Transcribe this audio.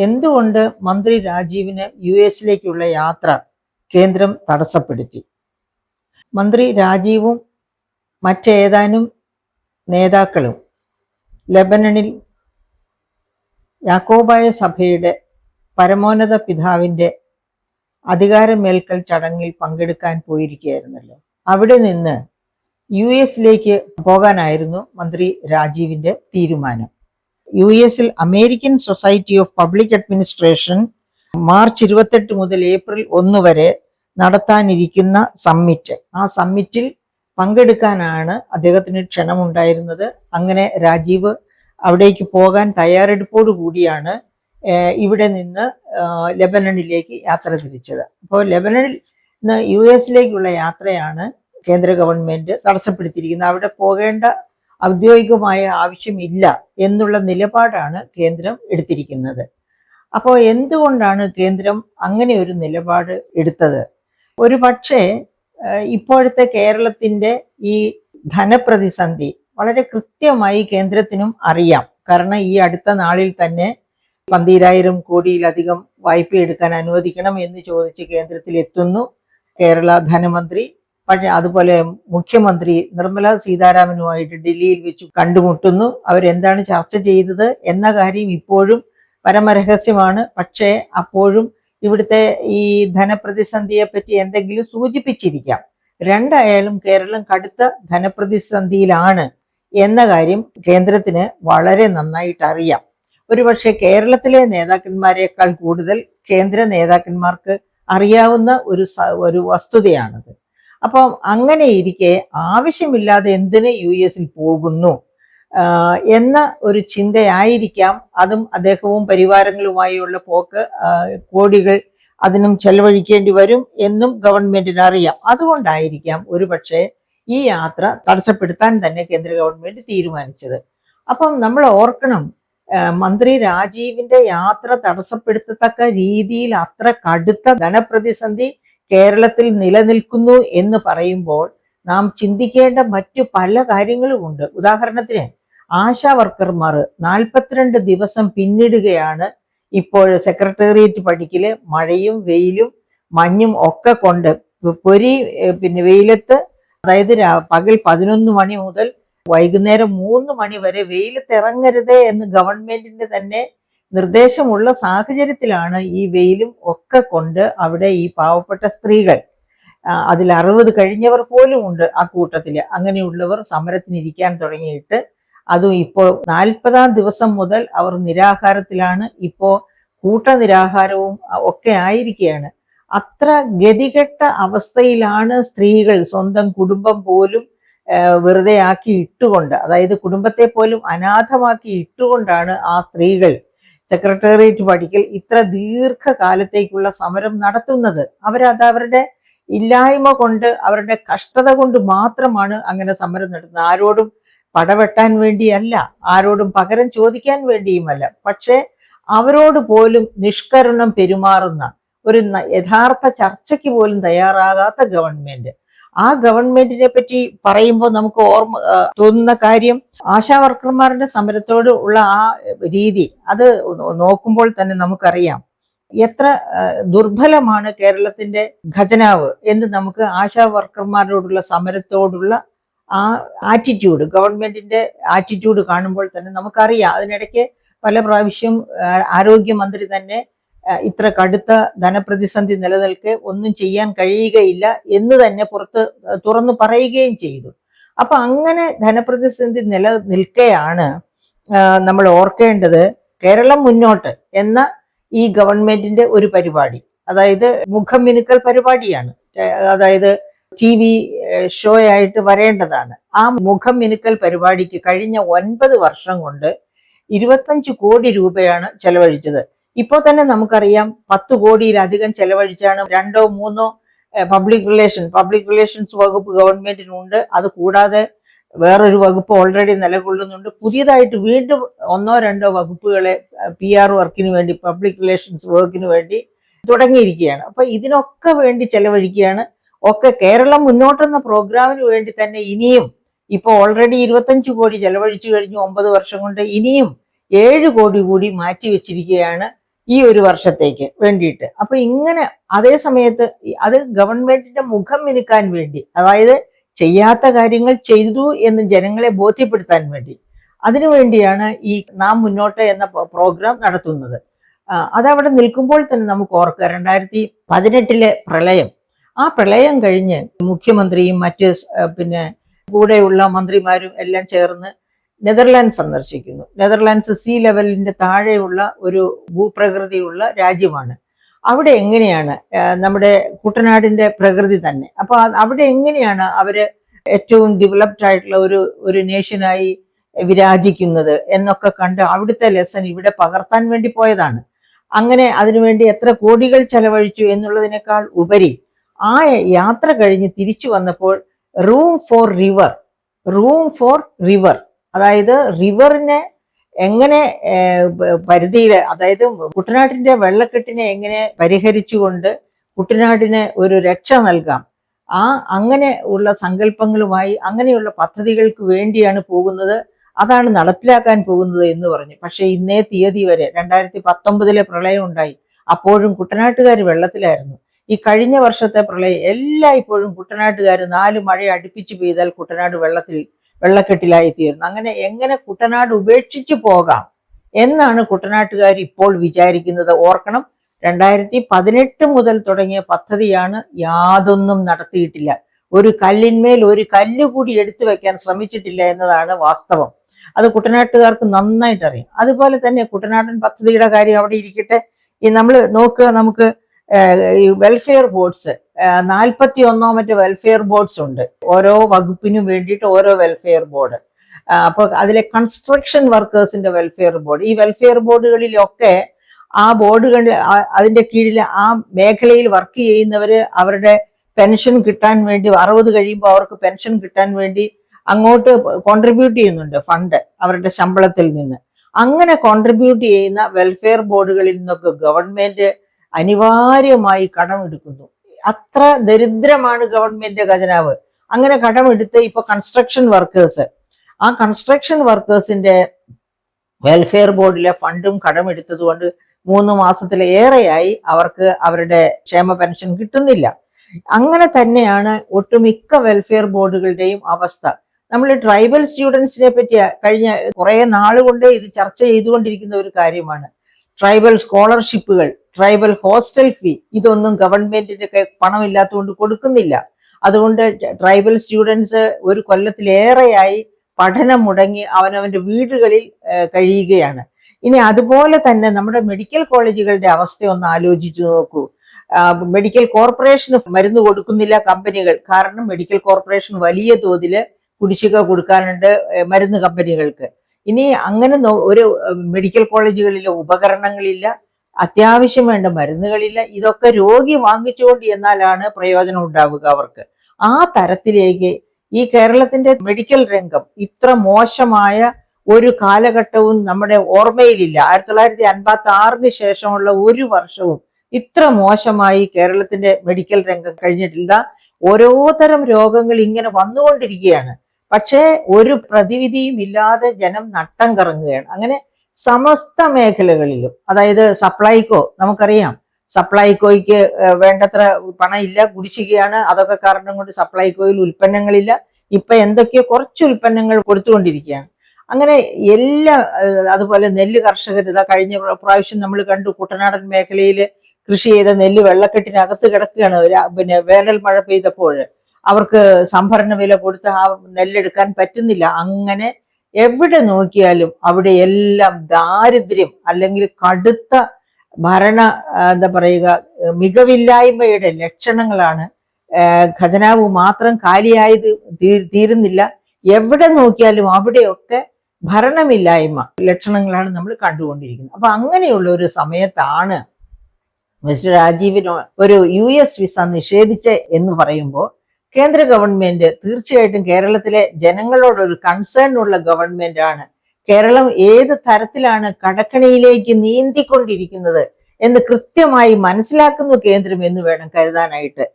എന്തുകൊണ്ട് മന്ത്രി രാജീവിന് US-ലേക്കുള്ള യാത്ര കേന്ദ്രം തടസ്സപ്പെടുത്തി? മന്ത്രി രാജീവും മറ്റേതാനും നേതാക്കളും ലെബനനിൽ യാക്കോബായ സഭയുടെ പരമോന്നത പിതാവിൻ്റെ അധികാരമേൽക്കൽ ചടങ്ങിൽ പങ്കെടുക്കാൻ പോയിരിക്കുകയായിരുന്നല്ലോ. അവിടെ നിന്ന് US-ലേക്ക് പോകാനായിരുന്നു മന്ത്രി രാജീവിൻ്റെ തീരുമാനം. US-ൽ American society of public administration March 28 മുതൽ ഏപ്രിൽ 1 വരെ നടത്താനിരിക്കുന്ന സമ്മിറ്റ്, ആ സമ്മിറ്റിൽ പങ്കെടുക്കാനാണ് അദ്ദേഹത്തിന് ക്ഷണമുണ്ടായിരുന്നത്. അങ്ങനെ രാജീവ് അവിടേക്ക് പോകാൻ തയ്യാറെടുപ്പോടു കൂടിയാണ് ഇവിടെ നിന്ന് ലെബനനിലേക്ക് യാത്ര തിരിച്ചത്. അപ്പോൾ ലെബനനിൽ നിന്ന് US-ലേക്കുള്ള യാത്രയാണ് കേന്ദ്ര ഗവൺമെന്റ് തടസ്സപ്പെടുത്തിയിരിക്കുന്നത്. അവിടെ പോകേണ്ട ഔദ്യോഗികമായ ആവശ്യമില്ല എന്നുള്ള നിലപാടാണ് കേന്ദ്രം എടുത്തിരിക്കുന്നത്. അപ്പോൾ എന്തുകൊണ്ടാണ് കേന്ദ്രം അങ്ങനെ ഒരു നിലപാട് എടുത്തത്? ഒരു പക്ഷേ ഇപ്പോഴത്തെ കേരളത്തിൻ്റെ ഈ ധനപ്രതിസന്ധി വളരെ കൃത്യമായി കേന്ദ്രത്തിനും അറിയാം. കാരണം ഈ അടുത്ത നാളിൽ തന്നെ 12,000 കോടിയിലധികം വായ്പ എടുക്കാൻ അനുവദിക്കണം എന്ന് ചോദിച്ച് കേന്ദ്രത്തിൽ എത്തുന്നു കേരള ധനമന്ത്രി. പക്ഷേ അതുപോലെ മുഖ്യമന്ത്രി നിർമ്മല സീതാരാമനുമായിട്ട് ഡൽഹിയിൽ വെച്ച് കണ്ടുമുട്ടുന്നു. അവരെന്താണ് ചർച്ച ചെയ്തത് എന്ന കാര്യം ഇപ്പോഴും പരമരഹസ്യമാണ്. പക്ഷേ അപ്പോഴും ഇവിടുത്തെ ഈ ധനപ്രതിസന്ധിയെ പറ്റി എന്തെങ്കിലും സൂചിപ്പിച്ചിരിക്കാം. രണ്ടായാലും കേരളം കടുത്ത ധനപ്രതിസന്ധിയിലാണ് എന്ന കാര്യം കേന്ദ്രത്തിന് വളരെ നന്നായിട്ട് അറിയാം. ഒരുപക്ഷെ കേരളത്തിലെ നേതാക്കന്മാരെക്കാൾ കൂടുതൽ കേന്ദ്ര നേതാക്കന്മാർക്ക് അറിയാവുന്ന ഒരു വസ്തുതയാണത്. അപ്പം അങ്ങനെ ഇരിക്കെ ആവശ്യമില്ലാതെ എന്തിന് US-ൽ പോകുന്നു എന്ന ഒരു ചിന്തയായിരിക്കാം. അതും അദ്ദേഹവും പരിവാരങ്ങളുമായുള്ള പോക്ക് കോടികൾ അതിനും ചെലവഴിക്കേണ്ടി വരും എന്നും ഗവൺമെന്റിന് അറിയാം. അതുകൊണ്ടായിരിക്കാം ഒരുപക്ഷെ ഈ യാത്ര തടസ്സപ്പെടുത്താൻ തന്നെ കേന്ദ്ര ഗവൺമെന്റ് തീരുമാനിച്ചത്. അപ്പം നമ്മൾ ഓർക്കണം, മന്ത്രി രാജീവിന്റെ യാത്ര തടസ്സപ്പെടുത്തത്തക്ക രീതിയിൽ അത്ര കടുത്ത ധനപ്രതിസന്ധി കേരളത്തിൽ നിലനിൽക്കുന്നു എന്ന് പറയുമ്പോൾ നാം ചിന്തിക്കേണ്ട മറ്റു പല കാര്യങ്ങളുമുണ്ട്. ഉദാഹരണത്തിന് ആശാ വർക്കർമാർ 42 ദിവസം പിന്നിടുകയാണ് ഇപ്പോൾ സെക്രട്ടേറിയറ്റ് പടിക്കല്. മഴയും വെയിലും മഞ്ഞും ഒക്കെ കൊണ്ട് വെയിലത്ത്, അതായത് പകൽ 11 മണി മുതൽ വൈകുന്നേരം 3 മണി വരെ വെയിലത്ത് ഇറങ്ങരുത് എന്ന് ഗവൺമെന്റിന്റെ തന്നെ നിർദ്ദേശമുള്ള സാഹചര്യത്തിലാണ് ഈ വെയിലും ഒക്കെ കൊണ്ട് അവിടെ ഈ പാവപ്പെട്ട സ്ത്രീകൾ, അതിൽ 60 കഴിഞ്ഞവർ പോലും ഉണ്ട് ആ കൂട്ടത്തിൽ, അങ്ങനെയുള്ളവർ സമരത്തിനിരിക്കാൻ തുടങ്ങിയിട്ട്. അതും ഇപ്പോൾ 40-ാം ദിവസം മുതൽ അവർ നിരാഹാരത്തിലാണ്. ഇപ്പോൾ കൂട്ടനിരാഹാരവും ഒക്കെ ആയിരിക്കുകയാണ്. അത്ര ഗതികെട്ട അവസ്ഥയിലാണ് സ്ത്രീകൾ. സ്വന്തം കുടുംബം പോലും വെറുതെ ആക്കി ഇട്ടുകൊണ്ട്, അതായത് കുടുംബത്തെ പോലും അനാഥമാക്കി ഇട്ടുകൊണ്ടാണ് ആ സ്ത്രീകൾ സെക്രട്ടേറിയറ്റ് പടിക്കൽ ഇത്ര ദീർഘകാലത്തേക്കുള്ള സമരം നടത്തുന്നത്. അവരുടെ ഇല്ലായ്മ കൊണ്ട്, അവരുടെ കഷ്ടത കൊണ്ട് മാത്രമാണ് അങ്ങനെ സമരം നടത്തുന്നത്. ആരോടും പടവെട്ടാൻ വേണ്ടിയല്ല, ആരോടും പകരം ചോദിക്കാൻ വേണ്ടിയുമല്ല. പക്ഷെ അവരോട് പോലും നിഷ്കരുണം പെരുമാറുന്ന, ഒരു യഥാർത്ഥ ചർച്ചയ്ക്ക് പോലും തയ്യാറാകാത്ത ഗവൺമെന്റ്. ആ ഗവൺമെന്റിനെ പറ്റി പറയുമ്പോൾ നമുക്ക് തോന്നുന്ന കാര്യം, ആശാ വർക്കർമാരുടെ സമരത്തോട് ഉള്ള ആ രീതി, അത് നോക്കുമ്പോൾ തന്നെ നമുക്കറിയാം എത്ര ദുർബലമാണ് കേരളത്തിന്റെ ഖജനാവ് എന്ന്. നമുക്ക് ആശാ വർക്കർമാരോടുള്ള സമരത്തോടുള്ള ആ ആറ്റിറ്റ്യൂഡ്, ഗവൺമെന്റിന്റെ ആറ്റിറ്റ്യൂഡ് കാണുമ്പോൾ തന്നെ നമുക്കറിയാം. അതിനിടയ്ക്ക് പല പ്രാവശ്യം ആരോഗ്യമന്ത്രി തന്നെ ഇത്ര കടുത്ത ധനപ്രതിസന്ധി നിലനിൽക്കെ ഒന്നും ചെയ്യാൻ കഴിയുകയില്ല എന്ന് തന്നെ തുറന്നു പറയുകയും ചെയ്തു. അപ്പൊ അങ്ങനെ ധനപ്രതിസന്ധി നിലനിൽക്കെയാണ് നമ്മൾ ഓർക്കേണ്ടത് കേരളം മുന്നോട്ട് എന്ന ഈ ഗവൺമെന്റിന്റെ ഒരു പരിപാടി, അതായത് മുഖം മിനുക്കൽ പരിപാടിയാണ്. അതായത് TV ഷോ ആയിട്ട് വരേണ്ടതാണ്. ആ മുഖം മിനുക്കൽ പരിപാടിക്ക് കഴിഞ്ഞ 9 വർഷം കൊണ്ട് 25 കോടി രൂപയാണ് ചെലവഴിച്ചത്. ഇപ്പോൾ തന്നെ നമുക്കറിയാം 10 കോടിയിലധികം ചെലവഴിച്ചാണ് 2 or 3 പബ്ലിക് റിലേഷൻസ് വകുപ്പ് ഗവൺമെന്റിനുണ്ട്. അത് കൂടാതെ വേറൊരു വകുപ്പ് ഓൾറെഡി നിലകൊള്ളുന്നുണ്ട്. പുതിയതായിട്ട് വീണ്ടും 1 or 2 വകുപ്പുകളെ PR വർക്കിന് വേണ്ടി, പബ്ലിക് റിലേഷൻസ് വർക്കിന് വേണ്ടി തുടങ്ങിയിരിക്കുകയാണ്. അപ്പൊ ഇതിനൊക്കെ വേണ്ടി ചെലവഴിക്കുകയാണ്. ഒക്കെ കേരളം മുന്നോട്ടെന്ന പ്രോഗ്രാമിന് വേണ്ടി തന്നെ ഇനിയും ഇപ്പോൾ ഓൾറെഡി 25 കോടി ചെലവഴിച്ചു കഴിഞ്ഞു 9 വർഷം കൊണ്ട്. ഇനിയും 7 കോടി കൂടി മാറ്റി വെച്ചിരിക്കുകയാണ് ഈ ഒരു വർഷത്തേക്ക് വേണ്ടിയിട്ട്. അപ്പൊ ഇങ്ങനെ അതേ സമയത്ത് അത് ഗവൺമെന്റിന്റെ മുഖം മിനുക്കാൻ വേണ്ടി, അതായത് ചെയ്യാത്ത കാര്യങ്ങൾ ചെയ്തു എന്ന് ജനങ്ങളെ ബോധ്യപ്പെടുത്താൻ വേണ്ടി, അതിനുവേണ്ടിയാണ് ഈ നാം മുന്നോട്ട് എന്ന പ്രോഗ്രാം നടത്തുന്നത്. അതവിടെ നിൽക്കുമ്പോൾ തന്നെ നമുക്ക് ഓർക്കുക, 2018 പ്രളയം, ആ പ്രളയം കഴിഞ്ഞ് മുഖ്യമന്ത്രിയും മറ്റ് പിന്നെ കൂടെയുള്ള മന്ത്രിമാരും എല്ലാം ചേർന്ന് നെതർലാൻഡ് സന്ദർശിക്കുന്നു. നെതർലാൻഡ്സ് സീ ലെവലിന്റെ താഴെയുള്ള ഒരു ഭൂപ്രകൃതിയുള്ള രാജ്യമാണ്. അവിടെ എങ്ങനെയാണ് നമ്മുടെ കുട്ടനാടിന്റെ പ്രകൃതി തന്നെ, അപ്പൊ അവിടെ എങ്ങനെയാണ് അവര് ഏറ്റവും ഡെവലപ്ഡ് ആയിട്ടുള്ള ഒരു നേഷനായി വിരാജിക്കുന്നത് എന്നൊക്കെ കണ്ട് അവിടുത്തെ ലെസൺ ഇവിടെ പകർത്താൻ വേണ്ടി പോയതാണ്. അങ്ങനെ അതിനുവേണ്ടി എത്ര കോടികൾ ചെലവഴിച്ചു എന്നുള്ളതിനേക്കാൾ ഉപരി ആ യാത്ര കഴിഞ്ഞ് തിരിച്ചു വന്നപ്പോൾ റൂം ഫോർ റിവർ, അതായത് റിവറിനെ എങ്ങനെ പരിധിയിൽ, അതായത് കുട്ടനാട്ടിന്റെ വെള്ളക്കെട്ടിനെ എങ്ങനെ പരിഹരിച്ചുകൊണ്ട് കുട്ടനാടിന് ഒരു രക്ഷ നൽകാം, അങ്ങനെ ഉള്ള സങ്കല്പങ്ങളുമായി അങ്ങനെയുള്ള പദ്ധതികൾക്ക് വേണ്ടിയാണ് പോകുന്നത്, അതാണ് നടപ്പിലാക്കാൻ പോകുന്നത് എന്ന് പറഞ്ഞു. പക്ഷെ ഇന്നേ തീയതി വരെ 2019 പ്രളയം ഉണ്ടായി, അപ്പോഴും കുട്ടനാട്ടുകാർ വെള്ളത്തിലായിരുന്നു. ഈ കഴിഞ്ഞ വർഷത്തെ പ്രളയം എല്ലായ്പ്പോഴും കുട്ടനാട്ടുകാർ 4 മഴ അടുപ്പിച്ച് പെയ്താൽ കുട്ടനാട് വെള്ളക്കെട്ടിലായി തീർന്നു. അങ്ങനെ എങ്ങനെ കുട്ടനാട് ഉപേക്ഷിച്ചു പോകാം എന്നാണ് കുട്ടനാട്ടുകാർ ഇപ്പോൾ വിചാരിക്കുന്നത്. ഓർക്കണം, 2018 മുതൽ തുടങ്ങിയ പദ്ധതിയാണ്, യാതൊന്നും നടത്തിയിട്ടില്ല. ഒരു കല്ലിന്മേൽ ഒരു കല്ല് കൂടി എടുത്തു വെക്കാൻ ശ്രമിച്ചിട്ടില്ല എന്നതാണ് വാസ്തവം. അത് കുട്ടനാട്ടുകാർക്ക് നന്നായിട്ട് അറിയാം. അതുപോലെ തന്നെ കുട്ടനാടൻ പദ്ധതിയുടെ കാര്യം അവിടെ ഇരിക്കട്ടെ. ഈ നമ്മൾ നോക്കുക, നമുക്ക് ഈ വെൽഫെയർ ബോർഡ്സ് 41 മറ്റ് വെൽഫെയർ ബോർഡ്സ് ഉണ്ട്. ഓരോ വകുപ്പിനും വേണ്ടിയിട്ട് ഓരോ വെൽഫെയർ ബോർഡ്. അപ്പൊ അതിലെ കൺസ്ട്രക്ഷൻ വർക്കേഴ്സിന്റെ വെൽഫെയർ ബോർഡ്, ഈ വെൽഫെയർ ബോർഡുകളിലൊക്കെ ആ ബോർഡുകളിൽ അതിന്റെ കീഴിൽ ആ മേഖലയിൽ വർക്ക് ചെയ്യുന്നവര് അവരുടെ പെൻഷൻ കിട്ടാൻ വേണ്ടി 60 കഴിയുമ്പോൾ അവർക്ക് പെൻഷൻ കിട്ടാൻ വേണ്ടി അങ്ങോട്ട് കോൺട്രിബ്യൂട്ട് ചെയ്യുന്നുണ്ട് ഫണ്ട് അവരുടെ ശമ്പളത്തിൽ നിന്ന്. അങ്ങനെ കോൺട്രിബ്യൂട്ട് ചെയ്യുന്ന വെൽഫെയർ ബോർഡുകളിൽ നിന്നൊക്കെ ഗവൺമെന്റ് അനിവാര്യമായി കടമെടുക്കുന്നു. അത്ര ദരിദ്രമാണ് ഗവൺമെന്റ് ഖജനാവ്. അങ്ങനെ കടമെടുത്ത് ഇപ്പൊ കൺസ്ട്രക്ഷൻ വർക്കേഴ്സ്, ആ കൺസ്ട്രക്ഷൻ വർക്കേഴ്സിന്റെ വെൽഫെയർ ബോർഡിലെ ഫണ്ടും കടമെടുത്തത് കൊണ്ട് 3 മാസത്തിലേറെയായി അവർക്ക് അവരുടെ ക്ഷേമ പെൻഷൻ കിട്ടുന്നില്ല. അങ്ങനെ തന്നെയാണ് ഒട്ടുമിക്ക വെൽഫെയർ ബോർഡുകളുടെയും അവസ്ഥ. നമ്മൾ ട്രൈബൽ സ്റ്റുഡൻസിനെ പറ്റി കഴിഞ്ഞ കുറെ നാളുകൊണ്ട് ഇത് ചർച്ച ചെയ്തുകൊണ്ടിരിക്കുന്ന ഒരു കാര്യമാണ്. ട്രൈബൽ സ്കോളർഷിപ്പുകൾ, ട്രൈബൽ ഹോസ്റ്റൽ ഫീ, ഇതൊന്നും ഗവൺമെന്റിന്റെ പണമില്ലാത്തതുകൊണ്ട് കൊടുക്കുന്നില്ല. അതുകൊണ്ട് ട്രൈബൽ സ്റ്റുഡൻസ് ഒരു കൊല്ലത്തിലേറെയായി പഠനം മുടങ്ങി അവനവന്റെ വീടുകളിൽ കഴിയുകയാണ്. ഇനി അതുപോലെ തന്നെ നമ്മുടെ മെഡിക്കൽ കോളേജുകളുടെ അവസ്ഥ ഒന്ന് ആലോചിച്ചു നോക്കൂ. മെഡിക്കൽ കോർപ്പറേഷന് മരുന്ന് കൊടുക്കുന്നില്ല കമ്പനികൾ, കാരണം മെഡിക്കൽ കോർപ്പറേഷൻ വലിയ തോതിൽ കുടിശ്ശിക കൊടുക്കാനുണ്ട് മരുന്ന് കമ്പനികൾക്ക്. ഇനി അങ്ങനെ ഒരു മെഡിക്കൽ കോളേജുകളിൽ ഉപകരണങ്ങളില്ല, അത്യാവശ്യം വേണ്ട മരുന്നുകളില്ല. ഇതൊക്കെ രോഗി വാങ്ങിച്ചുകൊണ്ട് എന്നാലാണ് പ്രയോജനം ഉണ്ടാവുക അവർക്ക്. ആ തരത്തിലേക്ക് ഈ കേരളത്തിന്റെ മെഡിക്കൽ രംഗം ഇത്ര മോശമായ ഒരു കാലഘട്ടവും നമ്മുടെ ഓർമ്മയിലില്ല. 1956 ശേഷമുള്ള ഒരു വർഷവും ഇത്ര മോശമായി കേരളത്തിന്റെ മെഡിക്കൽ രംഗം കഴിഞ്ഞിട്ടില്ല. ഓരോ തരം രോഗങ്ങൾ ഇങ്ങനെ വന്നുകൊണ്ടിരിക്കുകയാണ്. പക്ഷേ ഒരു പ്രതിവിധിയും ഇല്ലാതെ ജനം നട്ടം കറങ്ങുകയാണ്. അങ്ങനെ സമസ്ത മേഖലകളിലും, അതായത് സപ്ലൈകോ, നമുക്കറിയാം സപ്ലൈകോയ്ക്ക് വേണ്ടത്ര പണം ഇല്ല, കുടിശ്ശികയാണ്. അതൊക്കെ കാരണം കൊണ്ട് സപ്ലൈകോയിൽ ഉൽപ്പന്നങ്ങളില്ല. ഇപ്പൊ എന്തൊക്കെയോ കുറച്ച് ഉൽപ്പന്നങ്ങൾ കൊടുത്തുകൊണ്ടിരിക്കുകയാണ്. അങ്ങനെ അതുപോലെ നെല്ല് കർഷകർ, ഇതാ കഴിഞ്ഞ പ്രാവശ്യം നമ്മൾ കണ്ടു, കുട്ടനാടൻ മേഖലയിൽ കൃഷി ചെയ്ത നെല്ല് വെള്ളക്കെട്ടിനകത്ത് കിടക്കുകയാണ്. വേനൽ മഴ പെയ്തപ്പോൾ അവർക്ക് സംഭരണ വില കൊടുത്ത് ആ നെല്ലെടുക്കാൻ പറ്റുന്നില്ല. അങ്ങനെ എവിടെ നോക്കിയാലും അവിടെ എല്ലാം ദാരിദ്ര്യം അല്ലെങ്കിൽ കടുത്ത എന്താ പറയുക, മികവില്ലായ്മയുടെ ലക്ഷണങ്ങളാണ്. ഖജനാവ് മാത്രം കാലിയായത് തീരുന്നില്ല. എവിടെ നോക്കിയാലും അവിടെയൊക്കെ ഭരണമില്ലായ്മ ലക്ഷണങ്ങളാണ് നമ്മൾ കണ്ടുകൊണ്ടിരിക്കുന്നത്. അപ്പൊ അങ്ങനെയുള്ള ഒരു സമയത്താണ് മിസ്റ്റർ രാജീവിന് ഒരു US വിസ നിഷേധിച്ച എന്ന് പറയുമ്പോൾ കേന്ദ്ര ഗവൺമെന്റ് തീർച്ചയായിട്ടും കേരളത്തിലെ ജനങ്ങളോടൊരു കൺസേൺ ഉള്ള ഗവൺമെന്റ് ആണ്. കേരളം ഏത് തരത്തിലാണ് കടക്കണിയിലേക്ക് നീന്തിക്കൊണ്ടിരിക്കുന്നത് എന്ന് കൃത്യമായി മനസ്സിലാക്കുന്നു കേന്ദ്രം എന്ന് വേണം കരുതാനായിട്ട്.